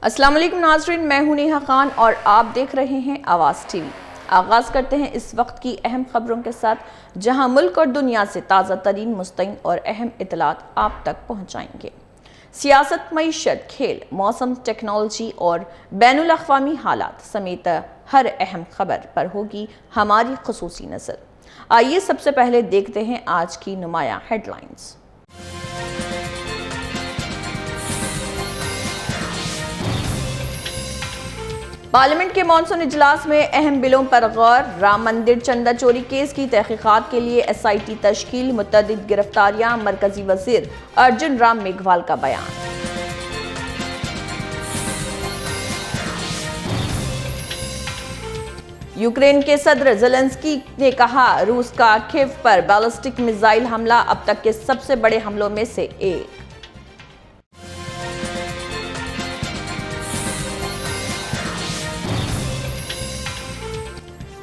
अस्सलाम वालेकुम नाज़रीन, मैं हूं नेहा खान और आप देख रहे हैं आवाज़ टीवी। आगाज़ करते हैं इस वक्त की अहम खबरों के साथ, जहां मुल्क और दुनिया से ताज़ा तरीन मुस्तैद और अहम इतलात आप तक पहुंचाएंगे। सियासत, मईशत, खेल, मौसम, टेक्नोलॉजी और बैनुल अक़वामी हालात समेत हर अहम खबर पर होगी हमारी ख़ुसूसी नज़र। आइए सबसे पहले देखते हैं आज की नुमाया हेडलाइंस। पार्लियामेंट के मॉनसून इजलास में अहम बिलों पर गौर। राम मंदिर चंदा चोरी केस की तहकीकात के लिए SIT तश्कील, मुतअद्दिद गिरफ्तारियां, मरकजी वजीर अर्जुन राम मेघवाल का बयान। यूक्रेन के सदर ज़ेलेंस्की ने कहा, रूस का कीव पर बैलिस्टिक मिसाइल हमला अब तक के सबसे बड़े हमलों में से एक।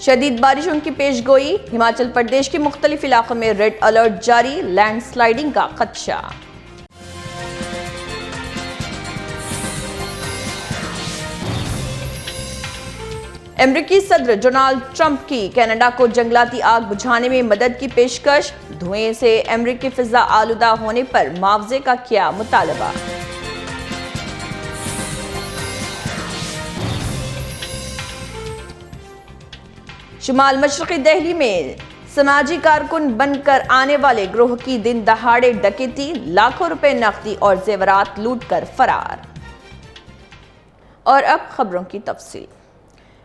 शदीद बारिशों की पेशगोई, हिमाचल प्रदेश के मुख्तलिफ इलाकों में रेड अलर्ट जारी, लैंडस्लाइडिंग का खदशा। अमेरिकी सदर डोनाल्ड ट्रंप की कनाडा को जंगलाती आग बुझाने में मदद की पेशकश, धुएं से अमेरिकी फिजा आलूदा होने पर मुआवजे का किया मुतालबा। शुमाल मशरक़ी दिल्ली में समाजी कारकुन बनकर आने वाले गिरोह की दिन दहाड़े डकैती, लाखों रुपए नकदी और जेवरात लूटकर फरार। और अब खबरों की तफसील।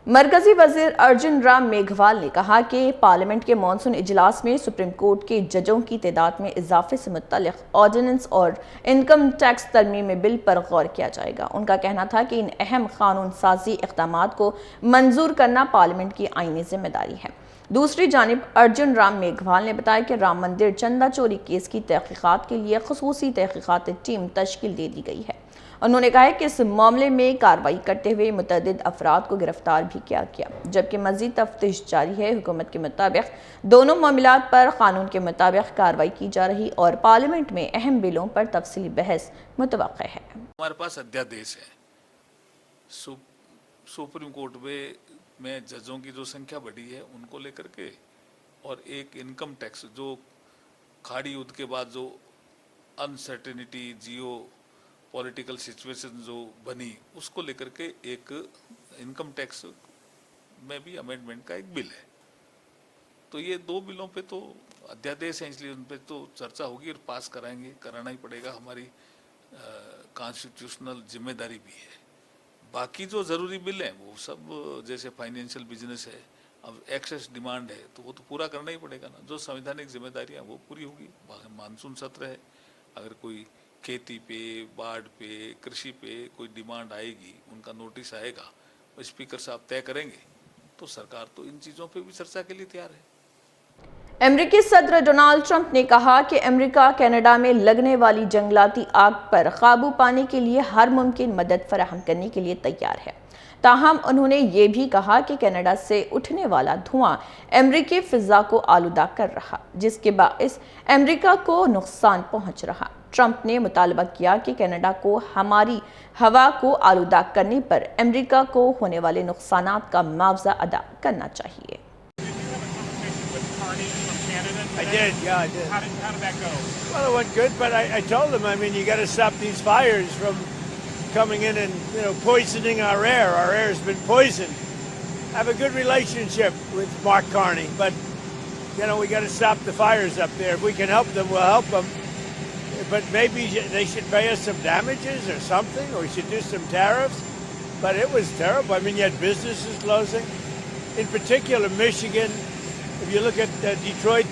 मरकजी वजीर अर्जुन राम मेघवाल ने कहा कि पार्लियामेंट के मॉनसून इजलास में सुप्रीम कोर्ट के जजों की तादाद में इजाफे से मुतल्लिक ऑर्डिनेंस और इनकम टैक्स तरमीमी बिल पर गौर किया जाएगा। उनका कहना था कि इन अहम कानून साजी इक़दामात को मंजूर करना पार्लियामेंट की आईनी जिम्मेदारी है। दूसरी जानिब अर्जुन राम मेघवाल ने बताया कि राम मंदिर चंदा चोरी केस की तहकीकात के लिए ख़ुसूसी तहकीकात टीम तश्कील दे दी गई है। उन्होंने कहा कि इस मामले में कार्रवाई करते हुए मुतअद्दिद अफराद को गिरफ्तार भी किया गया, जबकि मजीद तफ्तीश जारी है। हुकूमत के मुताबिक दोनों मामलात पर कानून के मुताबिक कार्रवाई की जा रही और पार्लियामेंट में अहम बिलों पर तफसीली बहस मुतवक्किल है। हमारे पास अध्यादेश है, सुप्रीम कोर्ट में जजों की जो संख्या बढ़ी है उनको लेकर के, और एक इनकम टैक्स जो खाड़ी युद्ध के बाद जो अनसर्टेनिटी, जियो पॉलिटिकल सिचुएशन जो बनी, उसको लेकर के एक इनकम टैक्स में भी अमेंडमेंट का एक बिल है। तो ये दो बिलों पे तो अध्यादेश है, इसलिए उन पे तो चर्चा होगी और पास कराना ही पड़ेगा, हमारी कॉन्स्टिट्यूशनल जिम्मेदारी भी है। बाकी जो ज़रूरी बिल हैं वो सब, जैसे फाइनेंशियल बिजनेस है, अब एक्सेस डिमांड है तो वो तो पूरा करना ही पड़ेगा ना। जो संवैधानिक जिम्मेदारियाँ वो पूरी होगी। मानसून सत्र है, अगर कोई खेती पे, बाढ़ पे, कृषि पे कोई डिमांड आएगी, उनका नोटिस आएगा, स्पीकर साहब तय करेंगे, तो सरकार तो इन चीज़ों पे भी चर्चा के लिए तैयार है। अमेरिकी सदर डोनाल्ड ट्रंप ने कहा कि अमेरिका कनाडा में लगने वाली जंगलाती आग पर काबू पाने के लिए हर मुमकिन मदद फराहम करने के लिए तैयार है। ताहम उन्होंने ये भी कहा कि कनाडा से उठने वाला धुआं अमेरिकी फिजा को आलूदा कर रहा, जिसके बाइस अमेरिका को नुकसान पहुंच रहा। ट्रंप ने मुतालबा किया कि कनाडा को हमारी हवा को आलूदा करने पर अमेरिका को होने वाले नुकसानात का मुआवजा अदा करना चाहिए। I did, yeah, I did. How did that go? Well, it went good, but I told them, I mean, you got to stop these fires from coming in and, poisoning our air. Our air has been poisoned. I have a good relationship with Mark Carney, but, we got to stop the fires up there. If we can help them, we'll help them. But maybe they should pay us some damages or something, or we should do some tariffs. But it was terrible. I mean, you had businesses closing. In particular, Michigan. If you look at Detroit,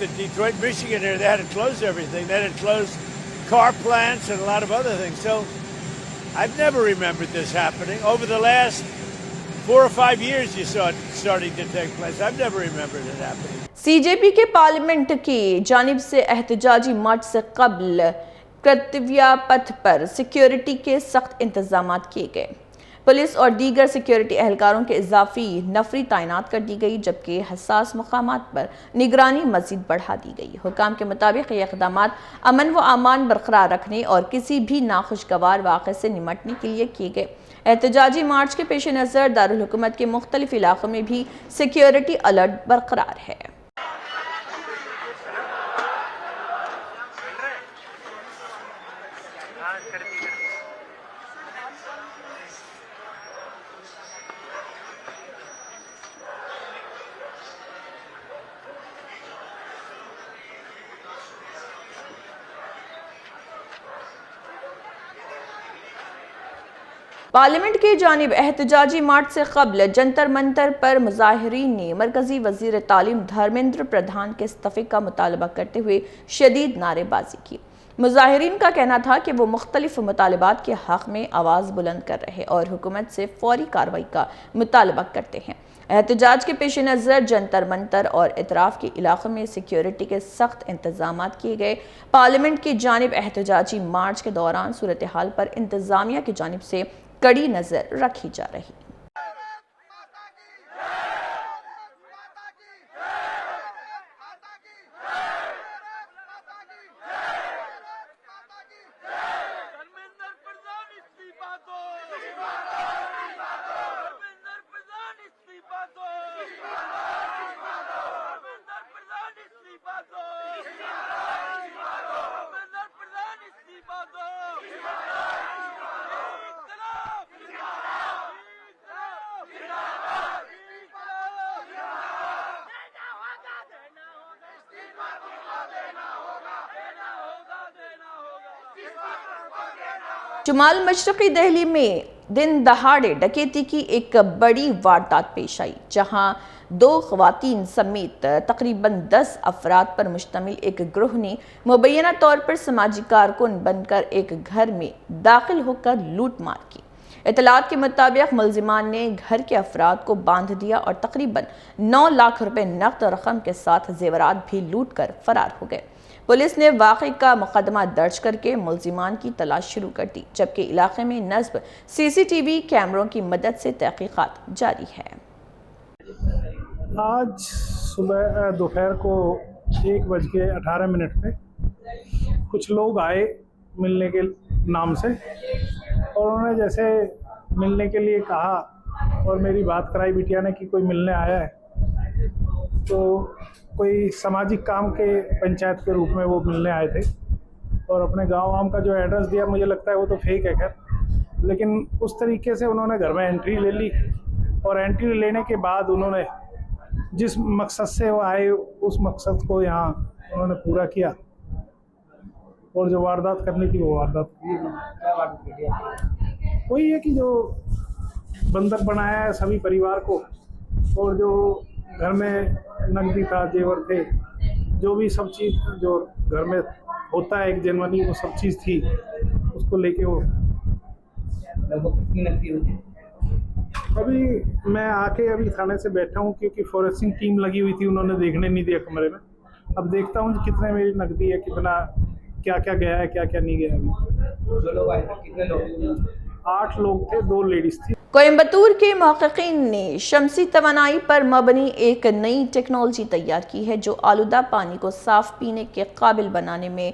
Michigan here, they had to close everything. They had to close car plants and a lot of other things. So I've never remembered this happening. Over the last 4 or 5 years, you saw it starting to take place. I've never remembered it happening. CJP के parliament की जानिब से एहतजाजी मार्च से कबल कर्तव्य पथ पर security के सख्त इंतजाम किए गए। पुलिस और दीगर सिक्योरिटी एहलकारों के इजाफी नफरी तैनात कर दी गई, जबकि हसास मकामात पर निगरानी मजीद बढ़ा दी गई। हुकाम के मुताबिक ये इक़दाम अमन व अमान बरकरार रखने और किसी भी नाखुशगवार वाक़े से निमटने के लिए किए गए। एहतजाजी मार्च के पेश नज़र दारुल हुकूमत के मुख्तलिफ इलाकों में भी सिक्योरिटी अलर्ट बरकरार है। पार्लियामेंट की जानिब एहतजाजी मार्च से कबल जंतर मंतर पर मुजाहिरीन ने मरकजी वजीर तालीम धर्मेंद्र प्रधान के इस्तीफे का मुतालबा करते हुए शदीद नारेबाजी की। मुजाहिरीन का कहना था कि वो मुख्तलिफ मुतालबात के हक में आवाज़ बुलंद कर रहे और हुकूमत से फौरी कार्रवाई का मुतालबा करते हैं। एहतजाज के पेश नज़र जंतर मंतर और इतराफ़ के इलाक़ों में सिक्योरिटी के सख्त इंतजाम किए गए। पार्लियामेंट की जानिब एहतजाजी मार्च के दौरान सूरत हाल पर इंतजामिया की जानिब से कड़ी नज़र रखी जा रही। शुमाल मशरक़ी दिल्ली में दिन दहाड़े डकैती की एक बड़ी वारदात पेश आई, जहां 2 ख़वातीन समेत तकरीबन 10 अफराद पर मुश्तमिल एक ग्रोह ने मुबैना तौर पर समाजी कारकुन बनकर एक घर में दाखिल होकर लूट मार की। इतलात के मुताबिक मुलजिमान ने घर के अफराद को बांध दिया और तकरीबन 9 लाख रुपए नकद रकम के साथ जेवरात भी लूट कर फरार हो गए। पुलिस ने वाक़े का मुकदमा दर्ज करके मुलजिमान की तलाश शुरू कर दी, जबकि इलाके में नस्ब CCTV कैमरों की मदद से तहकीकात जारी है। आज सुबह दोपहर को 1:18 पे कुछ लोग आए मिलने के नाम से, और उन्होंने जैसे मिलने के लिए कहा और मेरी बात कराई बिटिया ने कि कोई मिलने आया है, तो कोई सामाजिक काम के पंचायत के रूप में वो मिलने आए थे और अपने गांव वाम का जो एड्रेस दिया, मुझे लगता है वो तो फेक है खैर, लेकिन उस तरीके से उन्होंने घर में एंट्री ले ली और एंट्री लेने के बाद उन्होंने जिस मकसद से वो आए उस मकसद को यहाँ उन्होंने पूरा किया और जो वारदात करनी थी वो वारदात वही है कि जो बंधक बनाया है सभी परिवार को, और जो घर में नकदी था, जेवर थे, जो भी सब चीज़ जो घर में होता है एक जनवरी, वो सब चीज़ थी, उसको लेके वो अभी मैं आके अभी थाने से बैठा हूँ क्योंकि फॉरेंसिक टीम लगी हुई थी, उन्होंने देखने नहीं दिया कमरे में। अब देखता हूँ कितने मेरी नकदी है, कितना क्या क्या गया है, क्या क्या नहीं गया। अभी जो लोग आए थे कितने लोग? 8 लोग थे, 2 लेडीज थी। कोयम्बतूर के महक़क़ीन ने शमसी तवानाई पर मबनी एक नई टेक्नोलॉजी तैयार की है, जो आलूदा पानी को साफ पीने के काबिल बनाने में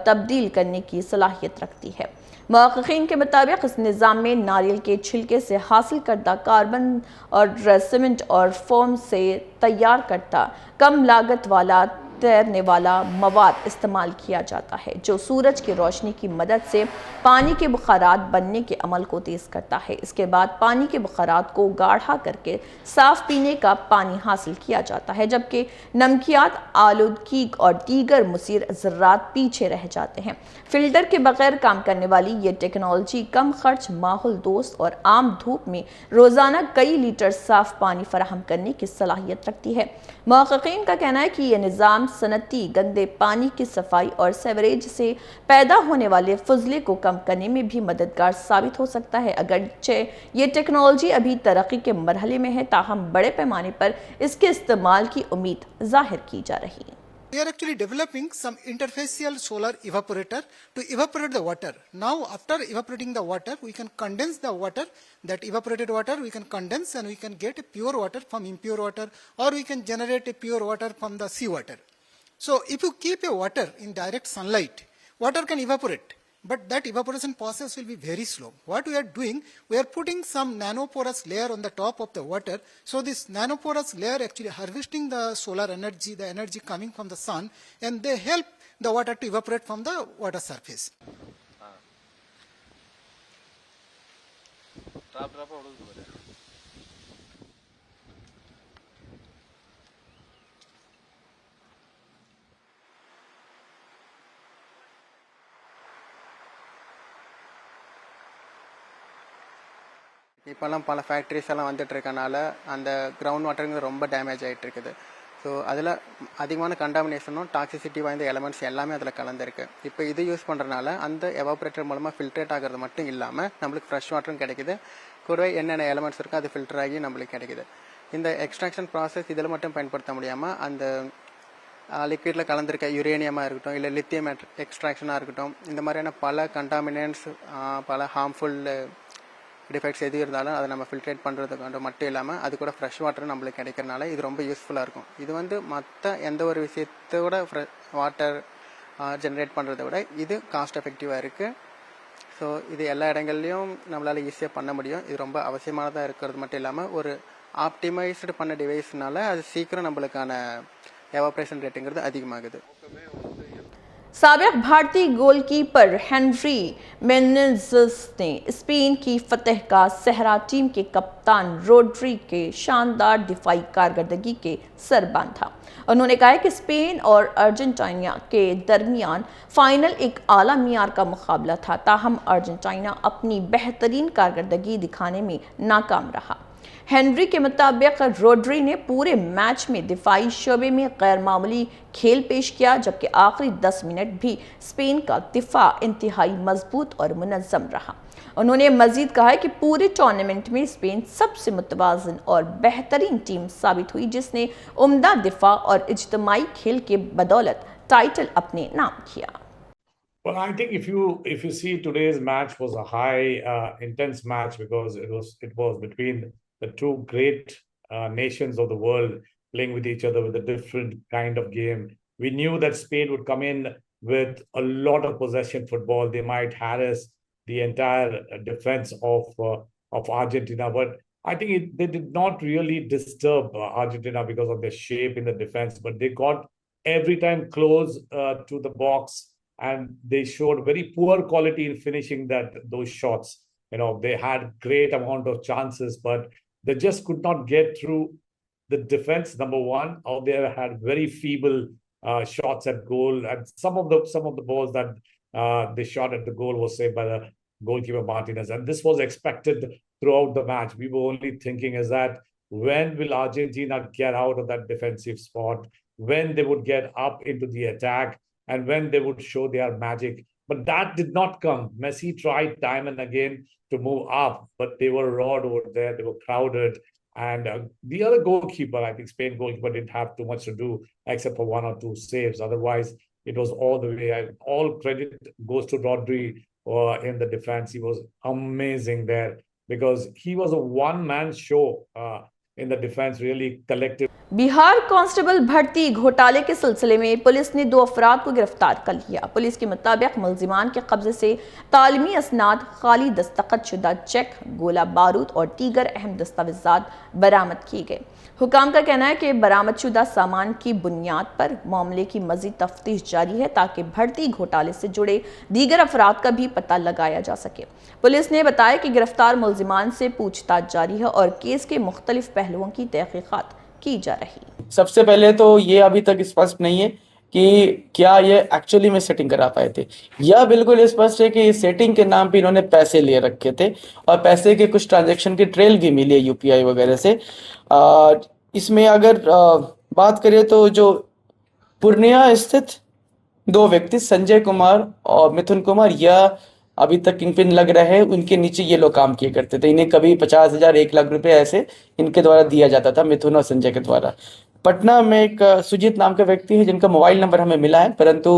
तब्दील करने की सलाहियत रखती है। महक़क़ीन के मुताबिक इस निज़ाम में नारियल के छिलके से हासिल करदा कार्बन और सीमेंट और फोम से तैयार करता कम लागत वाला तैरने वाला मवाद इस्तेमाल किया जाता है, जो सूरज की रोशनी की मदद से पानी के बुखारात बनने के अमल को तेज़ करता है। इसके बाद पानी के बुखारात को गाढ़ा करके साफ पीने का पानी हासिल किया जाता है, जबकि नमकियात, आलूदगी और दीगर मुसीर ज़र्रात पीछे रह जाते हैं। फिल्टर के बगैर काम करने वाली ये टेक्नोलॉजी कम खर्च, माहौल दोस्त और आम धूप में रोज़ाना कई लीटर साफ पानी फराहम करने की सलाहियत रखती है। महक़क़ीन का कहना है कि यह निज़ाम सनती गंदे पानी की सफाई और सेवरेज से पैदा होने वाले फजले को कम करने में भी मददगार साबित हो सकता है। अगरचे ये टेक्नोलॉजी अभी तरक्की के मरहले में है, ताहम बड़े पैमाने पर इसके इस्तेमाल की उम्मीद जाहिर की जा रही है। We are actually developing some interfacial solar evaporator to evaporate the water. Now, after evaporating the water, we can condense the water. That evaporated water we can condense and we can get a pure water from impure water, or we can generate a pure water from the seawater. So, if you keep a water in direct sunlight, water can evaporate, but that evaporation process will be very slow. What we are doing, we are putting some nanoporous layer on the top of the water. So this nanoporous layer actually harvesting the solar energy, the energy coming from the sun, and they help the water to evaporate from the water surface. இப்போல்லாம் பல factories எல்லாம் வந்துட்டு இருக்கனால அந்த ground வாட்டருங்கிறது ரொம்ப damage ஆகிட்டு இருக்குது. So அதில் அதிகமான கண்டாமினேஷனும் டாக்ஸிசிட்டி வாய்ந்த எலமெண்ட்ஸ் எல்லாமே அதில் கலந்துருக்கு. இப்போ இது யூஸ் பண்ணுறதுனால அந்த எவாப்ரேட்டர் மூலமாக ஃபில்ட்ரேட் ஆகிறது மட்டும் இல்லாமல் நம்மளுக்கு ஃப்ரெஷ் வாட்டரும் கிடைக்குது. கூடவே என்னென்ன எலமெண்ட்ஸ் இருக்கோ அது ஃபில்டர் ஆகி நம்மளுக்கு கிடைக்குது. இந்த எக்ஸ்ட்ராக்ஷன் ப்ராசஸ் இதில் மட்டும் பயன்படுத்த முடியாமல் அந்த லிக்விடில் கலந்துருக்க யுரேனியமாக இருக்கட்டும், இல்லை லித்தியம் எக்ஸ்ட்ராக்ஷனாக இருக்கட்டும், இந்த மாதிரியான பல கண்டாமினன்ட்ஸ், பல ஹார்ம்ஃபுல் டிஃபெக்ட்ஸ் எது இருந்தாலும் அதை நம்ம ஃபில்ட்ரேட் பண்ணுறதுக்கு மட்டும் இல்லாமல் அது கூட ஃப்ரெஷ் வாட்டர் நம்மளுக்கு கிடைக்கிறனால இது ரொம்ப யூஸ்ஃபுல்லாக இருக்கும். இது வந்து மற்ற எந்த ஒரு விஷயத்தோட வாட்டர் ஜென்ரேட் பண்ணுறத விட இது காஸ்ட் எஃபெக்டிவாக இருக்குது. ஸோ இது எல்லா இடங்கள்லையும் நம்மளால் ஈஸியாக பண்ண முடியும். இது ரொம்ப அவசியமானதாக இருக்கிறது மட்டும் இல்லாமல் ஒரு ஆப்டிமைஸ்டு பண்ண டிவைஸ்னால அது சீக்கிரம் நம்மளுக்கான எவாப்ரேஷன் ரேட்டுங்கிறது அதிகமாகுது. साबिक भारतीय गोलकीपर हेनरी मेनेज़ेस ने स्पेन की फतह का सेहरा टीम के कप्तान रोड्री के शानदार दिफाई कारकर्दगी के सर बांधा। उन्होंने कहा कि स्पेन और अर्जेंटीना के दरमियान फाइनल एक आला मियार का मुकाबला था, ताहम अर्जेंटीना अपनी बेहतरीन कारकर्दगी दिखाने में नाकाम रहा। हेनरी के मुताबिक रोड्री ने पूरे मैच में दिफाई शोबे में गैर मामूली खेल पेश किया, जबकि आखिरी 10 मिनट भी स्पेन का दिफा इंतहाई मजबूत और मुनज़्ज़म रहा। उन्होंने मजीद कहा कि पूरे टूर्नामेंट में स्पेन सबसे मुतवाज़िन और बेहतरीन टीम साबित हुई, जिसने उम्दा दिफा और इज्तिमाई खेल के बदौलत टाइटल अपने नाम किया। Well, I think if you see today's match was a high intense match because it was between the two great nations of the world playing with each other with a different kind of game. We knew that Spain would come in with a lot of possession football. They might harass the entire defense of Argentina, but I think they did not really disturb Argentina because of their shape in the defense, but they got every time close to the box, and they showed very poor quality in finishing those shots. You know, they had great amount of chances, but they just could not get through the defense, number one, or they had very feeble shots at goal. And some of the balls that they shot at the goal was saved by the goalkeeper Martinez. And this was expected throughout the match. We were only thinking is that when will Argentina get out of that defensive spot, when they would get up into the attack, and when they would show their magic. But that did not come. Messi tried time and again to move up, but they were robbed over there. They were crowded. And the other goalkeeper, I think Spain goalkeeper, didn't have too much to do except for one or two saves. Otherwise, it was all the way. All credit goes to Rodri in the defense. He was amazing there because he was a one-man show in the defense, really collective. Bihar constable भर्ती घोटाले के सिलसिले में police ने 2 अफराद को गिरफ्तार कर लिया। पुलिस के मुताबिक मुल्जिमान के कब्जे से तालीमी असनाद, खाली दस्तखत शुदा चेक, गोला बारूद और दीगर अहम दस्तावेजात बरामद किए गए। हुकाम का कहना है कि बरामदशुदा सामान की बुनियाद पर मामले की मजीद तफ्तीश जारी है, ताकि भर्ती घोटाले से जुड़े दीगर अफराद का भी पता लगाया जा सके। पुलिस ने बताया कि गिरफ्तार मुल्जिमान से पूछताछ जारी है और केस के मुख्तलिफ पहलुओं की तहकीकात की जा रही। सबसे पहले तो ये अभी तक स्पष्ट नहीं है कि क्या ये एक्चुअली में सेटिंग करा पाए थे। यह बिल्कुल स्पष्ट है कि सेटिंग के नाम पे इन्होंने पैसे लिए रखे थे और पैसे के कुछ ट्रांजैक्शन की ट्रेल भी मिली है यूपीआई वगैरह से। इसमें अगर बात करें तो जो पूर्णिया स्थित 2 व्यक्ति संजय कुमार और मिथुन कुमार, यह अभी तक किंगपिन लग रहे हैं। उनके नीचे ये लोग काम किया करते थे। इन्हें कभी 50,000 1 लाख रुपए ऐसे इनके द्वारा दिया जाता था, मिथुन और संजय के द्वारा। पटना में एक सुजीत नाम का व्यक्ति है जिनका मोबाइल नंबर हमें मिला है, परंतु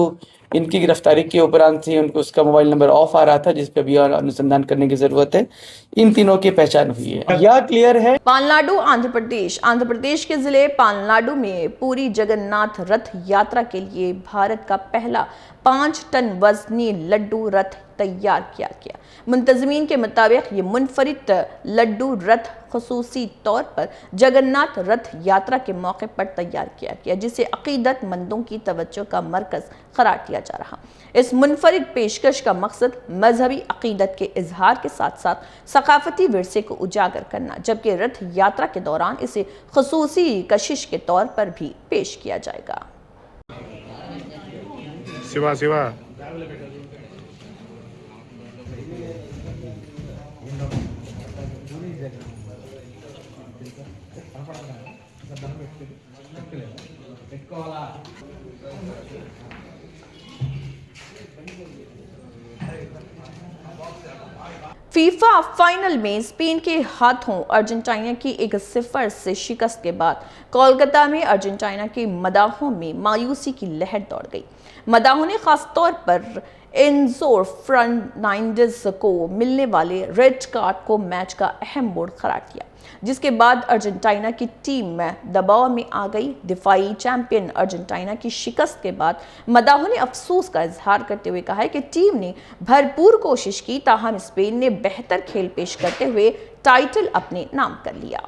इनकी गिरफ्तारी के उपरांत ही उनको उसका मोबाइल नंबर ऑफ आ रहा था, जिस पे भी और अनुसंधान करने की जरूरत है। इन तीनों की पहचान हुई है, यह क्लियर है। पालनाडु आंध्र प्रदेश के जिले पालनाडु में पूरी जगन्नाथ रथ यात्रा के लिए भारत का पहला 5 टन वजनी लड्डू रथ तैयार किया गया। मुंतजमीन के मुताबिक ये मुनफरिद लड्डू रथ खुसूसी तौर पर जगन्नाथ रथ यात्रा के मौके पर तैयार किया गया, जिसे अकीदतमंदों की तवज्जो का मरकज करार दिया जा रहा। इस मुनफरिद पेशकश का मकसद मजहबी अकीदत के इजहार के साथ साथ सकाफती विरसे को उजागर करना, जबकि रथ यात्रा के दौरान इसे खुसूसी कशिश के तौर पर भी पेश किया जाएगा। शिवा शिवा फीफा फाइनल में स्पेन के हाथों अर्जेंटीना की 1-0 से शिकस्त के बाद कोलकाता में अर्जेंटीना के मदाहों में मायूसी की लहर दौड़ गई। मदाहों ने खासतौर पर एंजो फर्नांडिस को मिलने वाले रेड कार्ड को मैच का अहम मोड़ करार दिया, जिसके बाद अर्जेंटीना की टीम में दबाव में आ गई। दिफाई चैंपियन अर्जेंटीना की शिकस्त के बाद मदाहों ने अफसोस का इजहार करते हुए कहा है कि टीम ने भरपूर कोशिश की, ताहम स्पेन ने बेहतर खेल पेश करते हुए टाइटल अपने नाम कर लिया।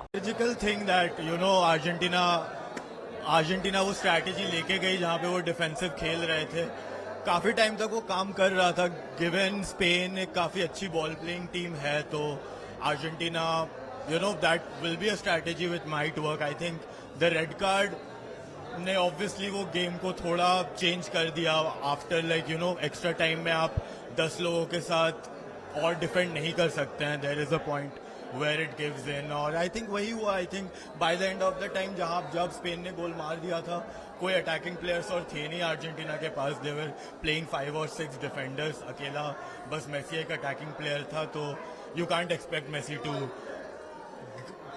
अर्जेंटीना वो स्ट्रैटेजी लेके गई जहाँ पे वो डिफेंसिव खेल रहे थे, काफी टाइम तक वो काम कर रहा था। गिवन स्पेन एक काफी अच्छी बॉल प्लेइंग टीम है, तो Argentina that will be a strategy which might work. I think the red card ने obviously वो गेम को थोड़ा चेंज कर दिया। आफ्टर एक्स्ट्रा टाइम में आप 10 लोगों के साथ और डिफेंड नहीं कर सकते हैं। There is a point where it gives in, और आई थिंक वही हुआ। I think by the end of the time जब स्पेन ने गोल मार दिया था, कोई अटैकिंग प्लेयर्स और थे नहीं अर्जेंटीना के पास। दे वर प्लेइंग 5 और 6 डिफेंडर्स, अकेला बस मेसी एक अटैकिंग प्लेयर था। तो you can't expect Messi to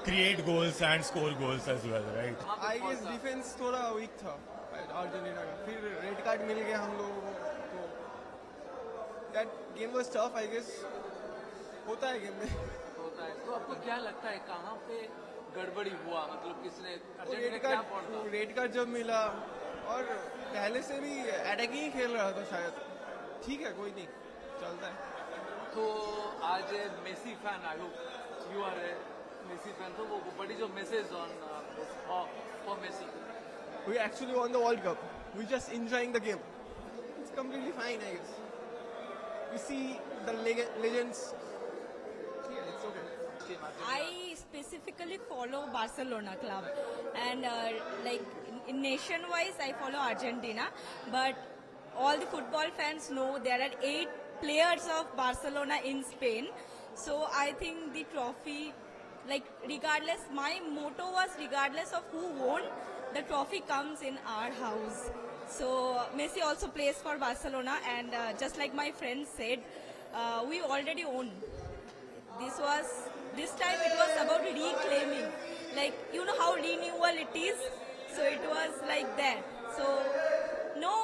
create goals and score goals as well, right? I guess defence थोड़ा वीक था अर्जेंटीना का, फिर रेड कार्ड मिल गया हम लोगों को, तो that game was tough. I guess होता है गेम में, होता है। तो आपको क्या लगता है कहाँ पे गड़बड़ी हुआ, मतलब किसने रेड कार्ड जब मिला, और पहले से भी अटैकिंग ही खेल रहा था शायद। ठीक है, कोई नहीं, चलता है। तो आज Messi fan, I hope you are Messi fan, so what is your message on for Messi? We actually won the World Cup. We're just enjoying the game. It's completely fine, I guess. We see the legends. Yeah, it's okay. I specifically follow Barcelona club, and in nation-wise, I follow Argentina. But all the football fans know there are 8 players of Barcelona in Spain. So I think the trophy. Regardless, my motto was regardless of who won, the trophy comes in our house. So Messi also plays for Barcelona, and just like my friend said, we already won. This time it was about reclaiming, how renewal it is. So it was like that. So no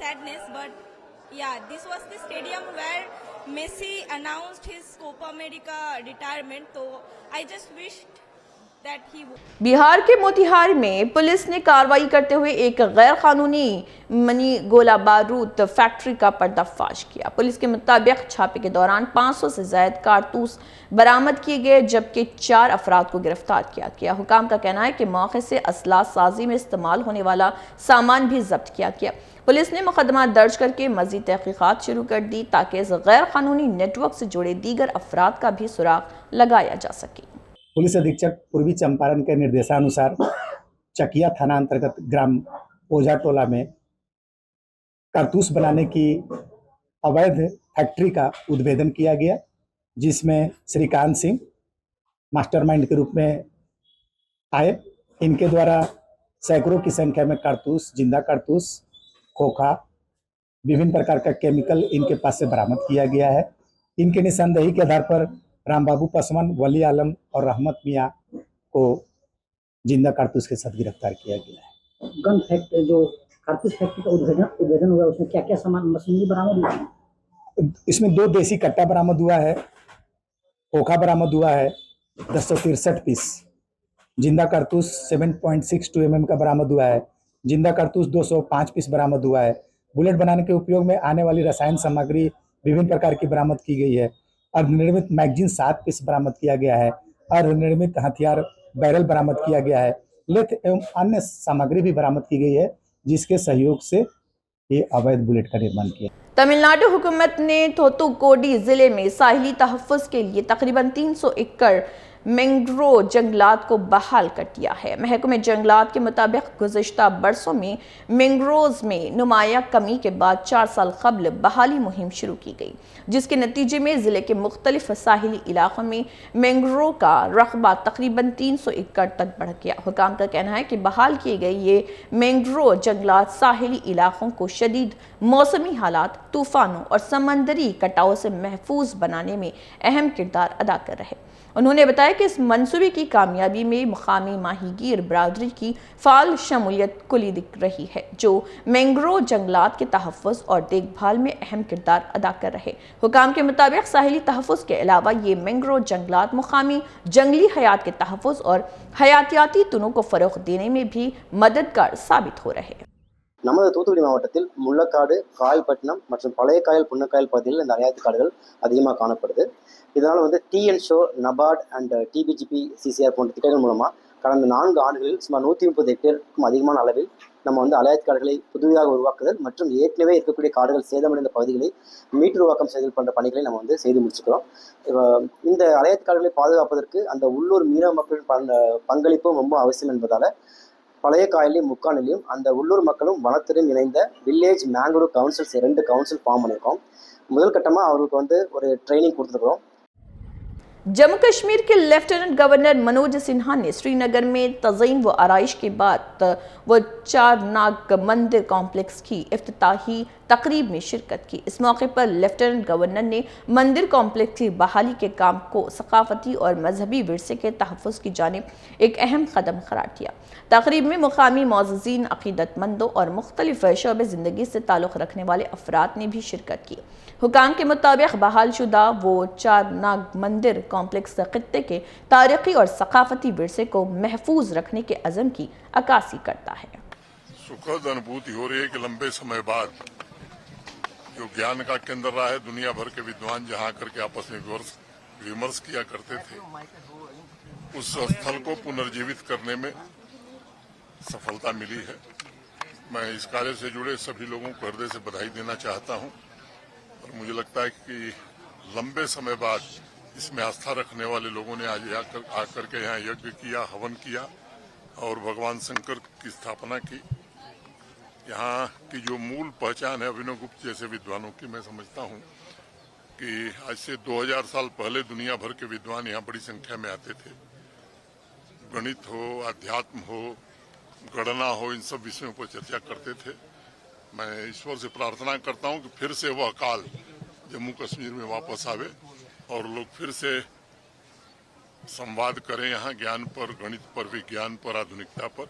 sadness, but yeah, this was the stadium where Messi announced his Copa America retirement, so I just wished that he would. Bihar के मोतिहारी में police ने कार्रवाई करते हुए एक गैर कानूनी money गोला बारूद फैक्ट्री का पर्दाफाश किया। पुलिस के मुताबिक छापे के दौरान 500 से ज्यादा कारतूस बरामद किए गए, जबकि 4 अफराद को गिरफ्तार किया गया। हुकाम का कहना है कि मौके से असला साजी में इस्तेमाल होने वाला सामान भी जब्त किया गया। पुलिस ने मुकदमा दर्ज करके मजीद तहकीकात शुरू कर दी, ताकि इस गैर कानूनी नेटवर्क से जुड़े दीगर अफराद का भी सुराग लगाया जा सके। पुलिस अधीक्षक पूर्वी चंपारण के निर्देशानुसार चकिया थाना अंतर्गत ग्राम ओझा टोला में कारतूस बनाने की अवैध फैक्ट्री का उद्भेदन किया गया, जिसमें श्रीकांत सिंह मास्टरमाइंड के रूप में आए। इनके द्वारा सैकड़ों की संख्या में कारतूस, जिंदा कारतूस, खोखा, विभिन्न प्रकार का केमिकल इनके पास से बरामद किया गया है। इनके निशानदेही के आधार पर रामबाबू पासवान, वली आलम और रहमत मियाँ को जिंदा कारतूस के साथ गिरफ्तार किया गया है। गन फैक्ट्री जो कारतूस फैक्ट्री का उद्भेदन हुआ उसमें क्या क्या सामान मशीनरी बरामद हुआ? इसमें 2 देसी कट्टा बरामद हुआ है, खोखा बरामद हुआ है 1063 पीस, जिंदा कारतूस 7.62 mm का बरामद हुआ है, जिंदा कारतूस 205 पीस बरामद हुआ है। बुलेट बनाने के उपयोग में आने वाली रसायन सामग्री विभिन्न प्रकार की बरामद की गई है। अर्धनिर्मित मैगजीन 7 पीस बरामद किया गया है। अर्धनिर्मित हथियार बैरल बरामद किया गया है। लेथ एवं अन्य सामग्री भी बरामद की गई है, जिसके सहयोग से ये अवैध बुलेट का निर्माण किया। तमिलनाडु हुकूमत ने थोतुकोडी जिले में साहिली तहफ़्फ़ुज़ के लिए तकरीबन 300 एकड़ मैंग्रोव जंगलात को बहाल कर दिया है। महकमे जंगलात के मुताबिक गुज़िश्ता बरसों में मैंग्रोव्स में नुमाया कमी के बाद 4 साल कबल बहाली मुहिम शुरू की गई, जिसके नतीजे में ज़िले के मुख्तलिफ साहिली इलाकों में मैंग्रोव का रकबा तकरीबन 300 एकड़ तक बढ़ गया। हुकाम का कहना है कि बहाल किए गए ये मैंग्रोव जंगलात साहिली इलाकों को शदीद मौसमी हालात, तूफ़ानों और समंदरी कटाव से महफूज बनाने में अहम किरदार अदा कर रहे। उन्होंने बताया कि इस मंसूबे की कामयाबी में मुकामी माहीगीर बरादरी की फ़ाल शमूलियत कुली दिख रही है, जो मैंग्रोव जंगलात के तहफ़्फ़ुज़ और देखभाल में अहम किरदार अदा कर रहे। हुकाम के मुताबिक साहिली तहफ़्फ़ुज़ के अलावा ये मैंग्रोव जंगलात मुकामी जंगली हयात के तहफ़्फ़ुज़ और हयातियाती तुनों को फ़रोग़ देने में भी मददगार साबित हो रहे। நமது தூத்துக்குடி மாவட்டத்தில் முள்ளக்காடு, காயல்பட்டினம் மற்றும் பழைய காயல், புன்னக்காயல் பகுதிகளில் இந்த அலையாத்தி காடுகள் அதிகமாக காணப்படுது. இதனால் வந்து டிஎன்ஷோ, நபார்ட் அண்ட் டிபிஜிபி சிசிஆர் போன்ற திட்டங்கள் மூலமாக கடந்த 4 ஆண்டுகளில் சுமார் 130 ஹெக்டேருக்கும் அதிகமான அளவில் நம்ம வந்து அலையாத்தி காடுகளை புதிதாக உருவாக்குதல் மற்றும் ஏற்கனவே இருக்கக்கூடிய காடுகள் சேதமடைந்த பகுதிகளை மீட்டுருவாக்கம் செய்தல் போன்ற பணிகளை நம்ம வந்து செய்து முடிச்சுக்கிறோம். இந்த அலையாத்தி காடுகளை பாதுகாப்பதற்கு அந்த உள்ளூர் மீனவ மக்களின் பங்களிப்பும் ரொம்ப அவசியம் என்பதால் பழைய காயலையும் முக்கானிலையும் அந்த உள்ளூர் மக்களும் வனத்துறையும் இணைந்த village mangrove councils 2 council form பண்ணியிருக்கோம். முதல் கட்டமாக அவங்களுக்கு வந்து ஒரு ட்ரைனிங் கொடுத்துருக்குறோம். जम्मू कश्मीर के लेफ्टिनेंट गवर्नर मनोज सिन्हा ने श्रीनगर में तज़ीम व आराइश के बाद वो चारनाग मंदिर कॉम्प्लेक्स की इफ्तिताही तकरीब में शिरकत की। इस मौके पर लेफ्टिनेंट गवर्नर ने मंदिर कॉम्प्लेक्स की बहाली के काम को सकाफती और मजहबी विरसे के तहफ़्फ़ुज़ की जानिब एक अहम कदम करार दिया। तकरीब में मुकामी मोअज़्ज़िज़ीन, अक़ीदतमंदों और मुख्तलिफ़ शोबे ज़िंदगी से ताल्लुक़ रखने वाले अफराद ने भी शिरकत की। हुकाम के मुताबिक बहाल शुदा वो चारनाग मंदिर कॉम्प्लेक्स खित्ते के तारीख़ी और सकाफती विरसे को महफूज रखने के अज़म की अक्कासी करता है। सुखद अनुभूति हो रही है कि लंबे समय बाद जो ज्ञान का केंद्र रहा है, दुनिया भर के विद्वान जहाँ करके आपस में विमर्श किया करते थे, उस स्थल को पुनर्जीवित करने में सफलता मिली है। मैं इस कार्य से जुड़े सभी लोगों को हृदय से बधाई देना चाहता हूं और मुझे लगता है कि लंबे समय बाद इसमें आस्था रखने वाले लोगों ने आज आकर के यहाँ यज्ञ किया, हवन किया और भगवान शंकर की स्थापना की। यहाँ की जो मूल पहचान है अभिनव गुप्त जैसे विद्वानों की, मैं समझता हूँ कि आज से 2000 साल पहले दुनिया भर के विद्वान यहाँ बड़ी संख्या में आते थे। गणित हो, अध्यात्म हो, गणना हो, इन सब विषयों पर चर्चा करते थे। मैं ईश्वर से प्रार्थना करता हूँ कि फिर से वह काल जम्मू कश्मीर में वापस आवे और लोग फिर से संवाद करें यहाँ ज्ञान पर, गणित पर, विज्ञान पर, आधुनिकता पर।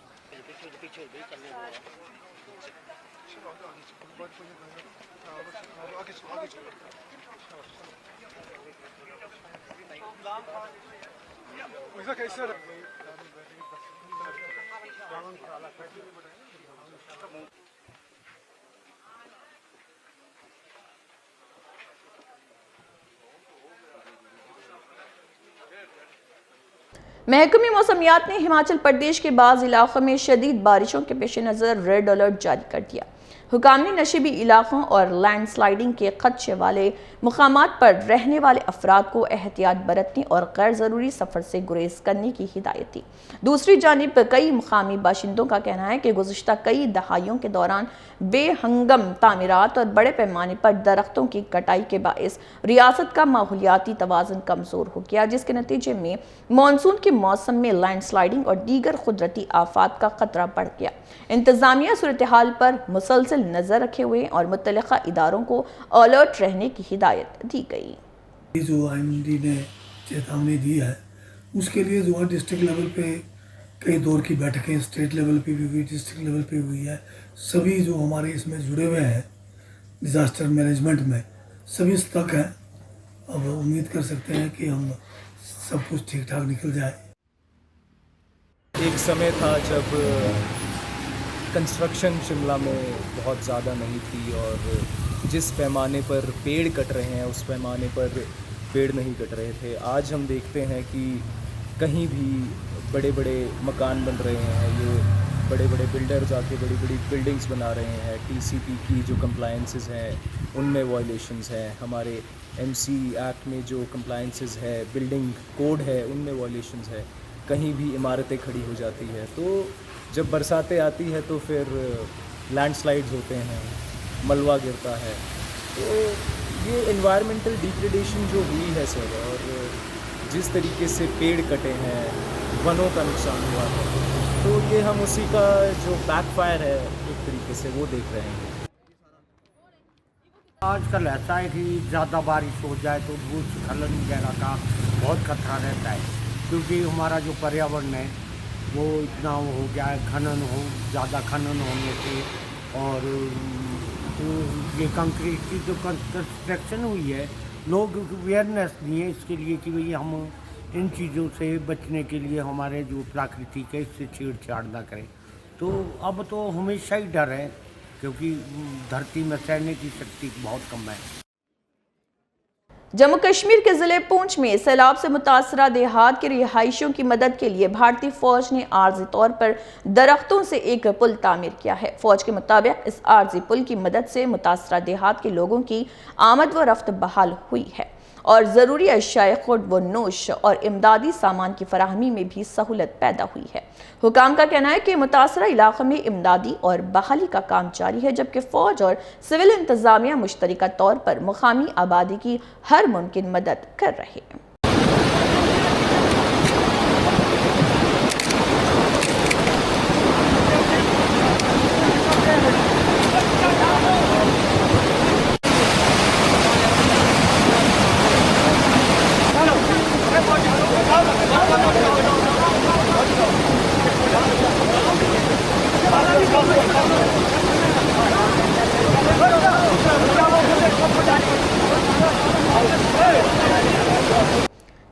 महकमे मौसमियात ने हिमाचल प्रदेश के बाज़ इलाकों में शदीद बारिशों के पेश नज़र रेड अलर्ट जारी कर दिया। हुकाम ने नशीबी इलाकों और लैंडस्लाइडिंग के खदशे वाले मुकामात पर रहने वाले अफराद को एहतियात बरतने और गैर ज़रूरी सफ़र से गुरेज करने की हिदायत दी। दूसरी जानिब कई मुकामी बाशिंदों का कहना है कि गुज़िश्ता कई दहाइयों के दौरान बेहंगम तामीरात और बड़े पैमाने पर दरख्तों की कटाई के बाइस रियासत का माहौलियाती तवाज़ुन कमज़ोर हो गया, जिसके नतीजे में मानसून के मौसम में लैंडस्लाइडिंग और दीगर कुदरती आफात का खतरा बढ़ गया। इंतज़ामिया सूरत हाल पर मुसलसल नज़र रखे हुए और मुतल्लिक़ा इदारों को अलर्ट रहने की हिदायत दी गई। जो IMD ने चेतावनी दी है उसके लिए जो डिस्ट्रिक्ट लेवल पे कई दौर की बैठकें स्टेट लेवल पे भी हुई, डिस्ट्रिक्ट लेवल पे हुई है। सभी जो हमारे इसमें जुड़े हुए हैं डिज़ास्टर मैनेजमेंट में, सभी तक हैं। अब उम्मीद कर सकते हैं कि हम सब कुछ ठीक ठाक निकल जाए। एक समय था जब कंस्ट्रक्शन शिमला में बहुत ज़्यादा नहीं थी और जिस पैमाने पर पेड़ कट रहे हैं उस पैमाने पर पेड़ नहीं कट रहे थे। आज हम देखते हैं कि कहीं भी बड़े बड़े मकान बन रहे हैं, ये बड़े बड़े बिल्डर्स आके बड़ी बड़ी बिल्डिंग्स बना रहे हैं। टीसीपी की जो कंप्लायंसेस हैं उनमें वायलेशंस हैं, हमारे एमसी एक्ट में जो कंप्लायंसेस है, बिल्डिंग कोड है, उनमें वायलेशंस है। कहीं भी इमारतें खड़ी हो जाती है। तो जब बरसातें आती है तो फिर लैंडस्लाइड्स होते हैं, मलबा गिरता है। तो ये एनवायरमेंटल डिग्रेडेशन जो हुई है सर, और जिस तरीके से पेड़ कटे हैं, वनों का नुकसान हुआ है, तो ये हम उसी का जो बैकफायर है एक तरीके से वो देख रहे हैं। आजकल ऐसा है कि ज़्यादा बारिश हो जाए तो भूस्खलन वगैरह का बहुत खतरा रहता है, क्योंकि हमारा जो पर्यावरण है वो इतना हो गया है, ज़्यादा खनन होने से, और ये कंक्रीट की जो कंस्ट्रक्शन हुई है, लोग अवेयरनेस नहीं है इसके लिए कि भाई हम इन चीज़ों से बचने के लिए हमारे जो प्राकृतिक है इससे छेड़छाड़ ना करें। तो अब तो हमेशा ही डर है, क्योंकि धरती में सहने की शक्ति बहुत कम है। जम्मू कश्मीर के जिले पुंछ में सैलाब से मुतासरा देहात के रिहायशियों की मदद के लिए भारतीय फौज ने आर्जी तौर पर दरख्तों से एक पुल तामीर किया है। फौज के मुताबिक इस आर्जी पुल की मदद से मुतासरा देहात के लोगों की आमद व रफ्त बहाल हुई है और ज़रूरी अशियाए खुर्द व नोश और इमदादी सामान की फराहमी में भी सहूलत पैदा हुई है। हुकाम का कहना है कि मुतासरा इलाक़े में इमदादी और बहाली का काम जारी है, जबकि फ़ौज और सिविल इंतज़ामिया मुश्तरका तौर पर मुकामी आबादी की हर मुमकिन मदद कर रहे हैं।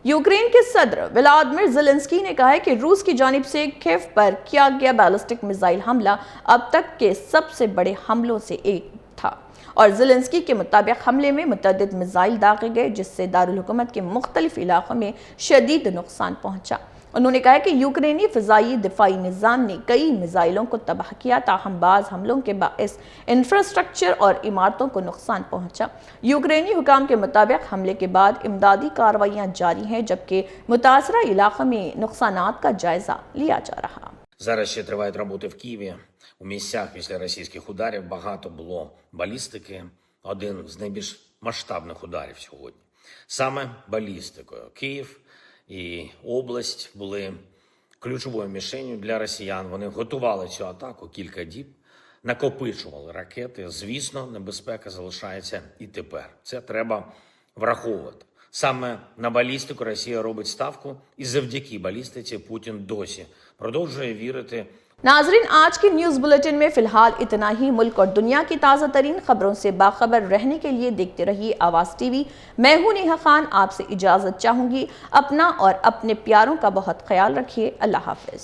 यूक्रेन के सदर व्लादिमीर ज़ेलेंस्की ने कहा है कि रूस की जानिब से कीव पर किया गया बैलिस्टिक मिसाइल हमला अब तक के सबसे बड़े हमलों से एक था और ज़ेलेंस्की के मुताबिक हमले में मुतअद्दिद मिसाइल दागे गए, जिससे दारुल हुकूमत के मुख्तलिफ इलाकों में शदीद नुकसान पहुंचा। उन्होंने कहा कि यूक्रेनी फ़िज़ाई दिफाई निज़ाम ने कई मिसाइलों को तबाह किया, ताहम बाज़ हमलों के बाइस इंफ्रास्ट्रक्चर और इमारतों को नुकसान पहुंचा। यूक्रेनी हुकाम के मुताबिक हमले के बाद इमदादी कार्रवाइयाँ जारी हैं, जबकि मुतासरा इलाक़े में नुकसानात का जायज़ा लिया जा रहा। Зараз ще тривають роботи в Києві. У місцях після російських ударів багато було балістики. Один з найбільш масштабних ударів сьогодні. Саме балістикою Київ і область були ключовою мішенью для росіян. Вони готували цю атаку кілька діб, накопичували ракети. Звісно, небезпека залишається і тепер. Це треба враховувати. Саме на балістику Росія робить ставку, і завдяки балістиці Путін досі продовжує вірити. नाजरीन, आज के न्यूज़ बुलेटिन में फिलहाल इतना ही। मुल्क और दुनिया की ताज़ा तरीन खबरों से बाखबर रहने के लिए देखते रहिए आवाज़ टीवी। मैं हूं नेहा खान, आपसे इजाज़त चाहूँगी। अपना और अपने प्यारों का बहुत ख्याल रखिए। अल्लाह हाफ़िज़।